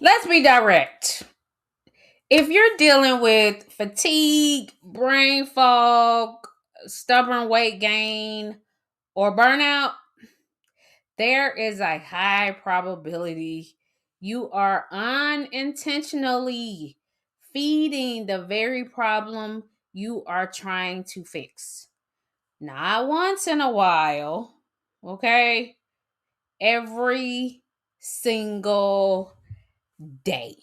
Let's be direct. If you're dealing with fatigue, brain fog, stubborn weight gain, or burnout, there is a high probability you are unintentionally feeding the very problem you are trying to fix. Not once in a while, okay? Every single day.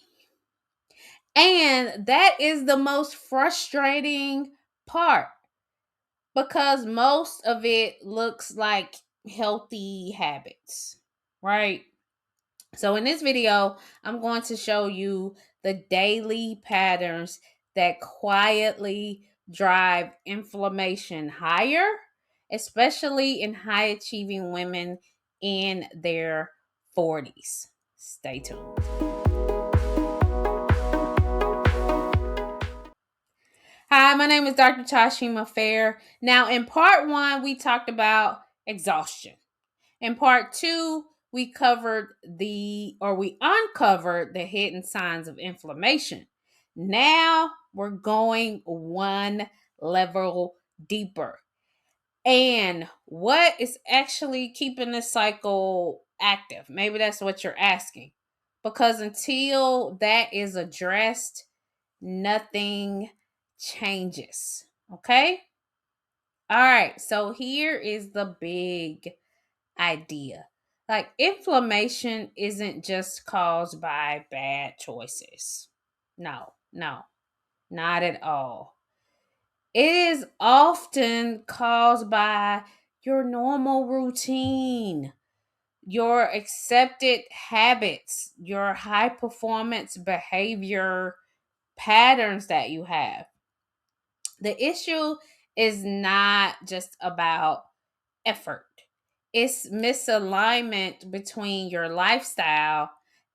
And that is the most frustrating part because most of it looks like healthy habits, right? So, in this video, I'm going to show you the daily patterns that quietly drive inflammation higher, especially in high achieving women in their 40s. Stay tuned. Hi, my name is Dr. Tasheema Fair. Now, in part one, we talked about exhaustion. In part two, we uncovered the hidden signs of inflammation. Now we're going one level deeper. And what is actually keeping this cycle active? Maybe that's what you're asking. Because until that is addressed, nothing changes. Okay? All right. So here is the big idea. Like, inflammation isn't just caused by bad choices. No, no, not at all. It is often caused by your normal routine, your accepted habits, your high performance behavior patterns that you have. The issue is not just about effort. It's misalignment between your lifestyle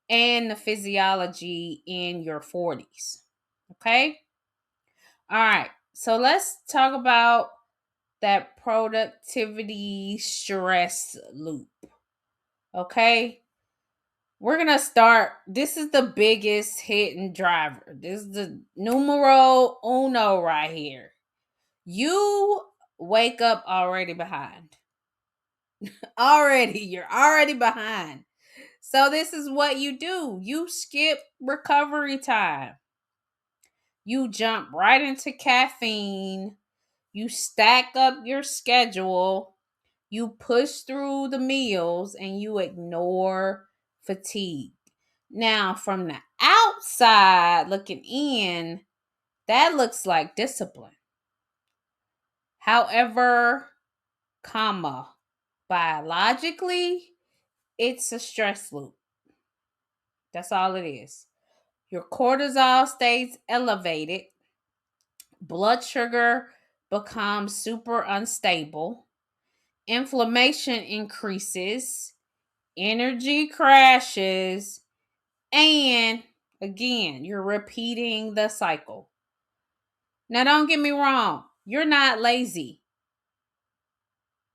and the physiology in your 40s. Okay? All right. So let's talk about that productivity stress loop. Okay? We're going to start. This is the biggest hidden driver. This is the numero uno right here. You wake up already behind. You're already behind. So this is what you do. You skip recovery time. You jump right into caffeine. You stack up your schedule. You push through the meals and you ignore fatigue. Now, from the outside looking in, that looks like discipline. However, biologically, it's a stress loop. That's all it is. Your cortisol stays elevated, blood sugar becomes super unstable, inflammation increases, energy crashes, and again, you're repeating the cycle. Now, don't get me wrong, you're not lazy.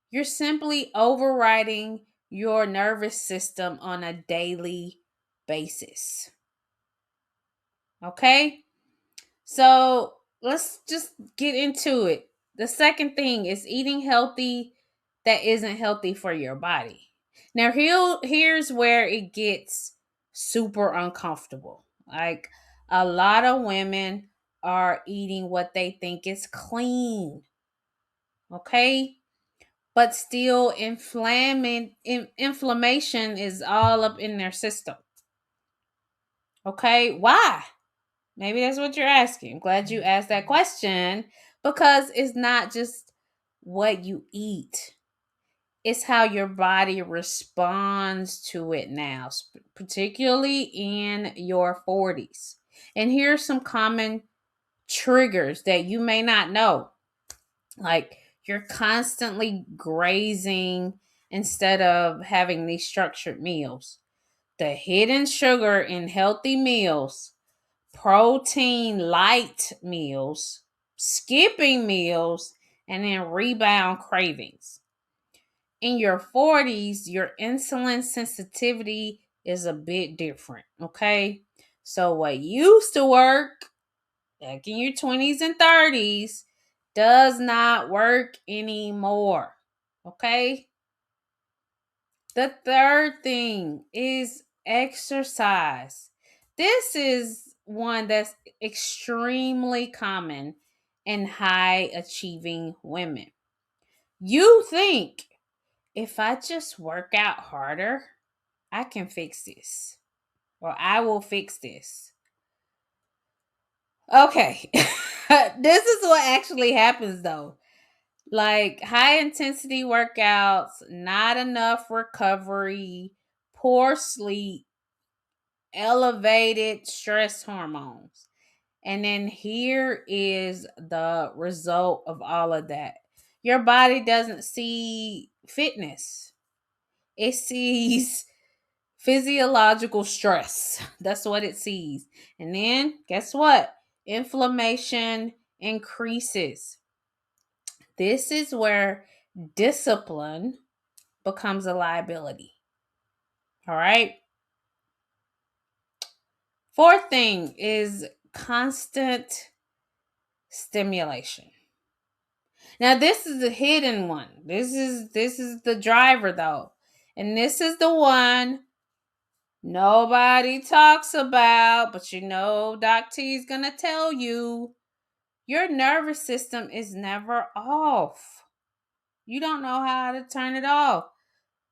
You're simply overriding your nervous system on a daily basis. Okay? So let's just get into it. The second thing is eating healthy that isn't healthy for your body. Now, here's where it gets super uncomfortable. Like, a lot of women are eating what they think is clean, okay? But still, inflammation is all up in their system. Okay? Why? Maybe that's what you're asking. I'm glad you asked that question because it's not just what you eat, it's how your body responds to it now, particularly in your 40s. And here's some common triggers that you may not know. Like, you're constantly grazing instead of having these structured meals. The hidden sugar in healthy meals, protein light meals, skipping meals, and then rebound cravings. In your 40s, your insulin sensitivity is a bit different. Okay. So what used to work back in your 20s and 30s does not work anymore. Okay. The third thing is exercise. This is one that's extremely common in high achieving women. You think if I just work out harder, I can fix this, or I will fix this. Okay. This is what actually happens though. Like high intensity workouts, not enough recovery, poor sleep, elevated stress hormones. And then here is the result of all of that. Your body doesn't see fitness, it sees physiological stress. That's what it sees. And then guess what? Inflammation increases. This is where discipline becomes a liability. All right. Fourth thing is constant stimulation. Now this is a hidden one. This is the driver though. And this is the one nobody talks about, but Doc T is going to tell you your nervous system is never off. You don't know how to turn it off.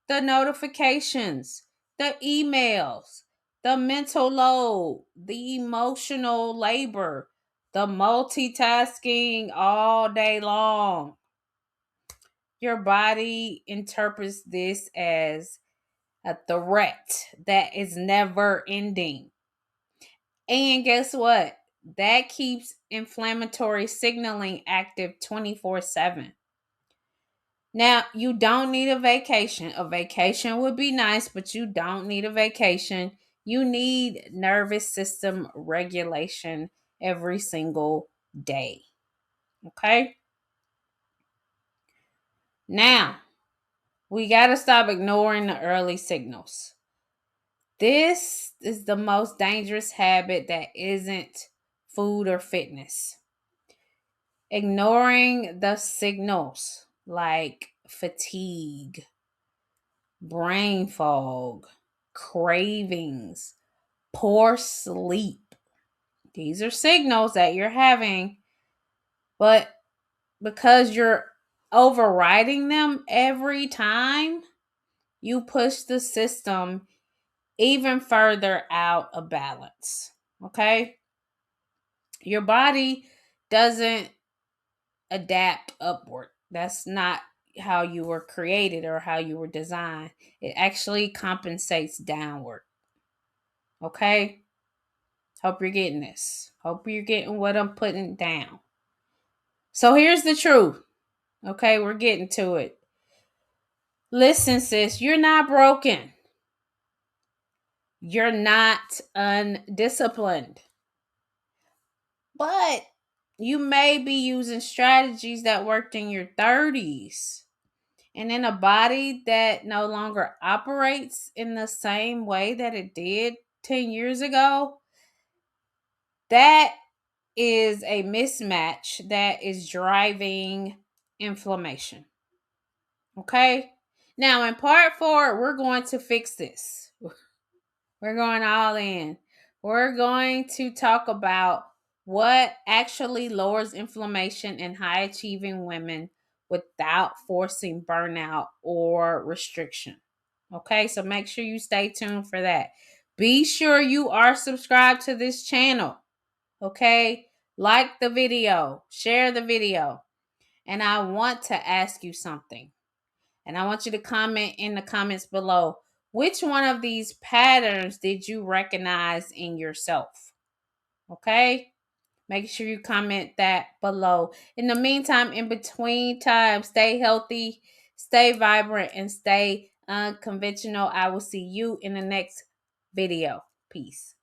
The notifications, the emails, the mental load, the emotional labor, the multitasking all day long. Your body interprets this as a threat that is never ending. And guess what? That keeps inflammatory signaling active 24/7. Now, you don't need a vacation. A vacation would be nice, but you don't need a vacation. You need nervous system regulation every single day. Okay? Now, we got to stop ignoring the early signals. This is the most dangerous habit that isn't food or fitness. Ignoring the signals like fatigue, brain fog, cravings, poor sleep. These are signals that you're having, but because you're overriding them every time, you push the system even further out of balance. Okay? Your body doesn't adapt upward. That's not how you were created or how you were designed. It actually compensates downward. Okay? Hope you're getting this. Hope you're getting what I'm putting down. So here's the truth. Okay, we're getting to it. Listen, sis, you're not broken. You're not undisciplined. But you may be using strategies that worked in your 30s. And in a body that no longer operates in the same way that it did 10 years ago, that is a mismatch that is driving inflammation. Okay? Now, in part 4, we're going to fix this. We're going all in. We're going to talk about what actually lowers inflammation in high achieving women without forcing burnout or restriction. Okay, so make sure you stay tuned for that. Be sure you are subscribed to this channel. Okay, like the video, share the video. And I want to ask you something. And I want you to comment in the comments below. Which one of these patterns did you recognize in yourself? Okay? Make sure you comment that below. In the meantime, in between time, stay healthy, stay vibrant, and stay unconventional. I will see you in the next video. Peace.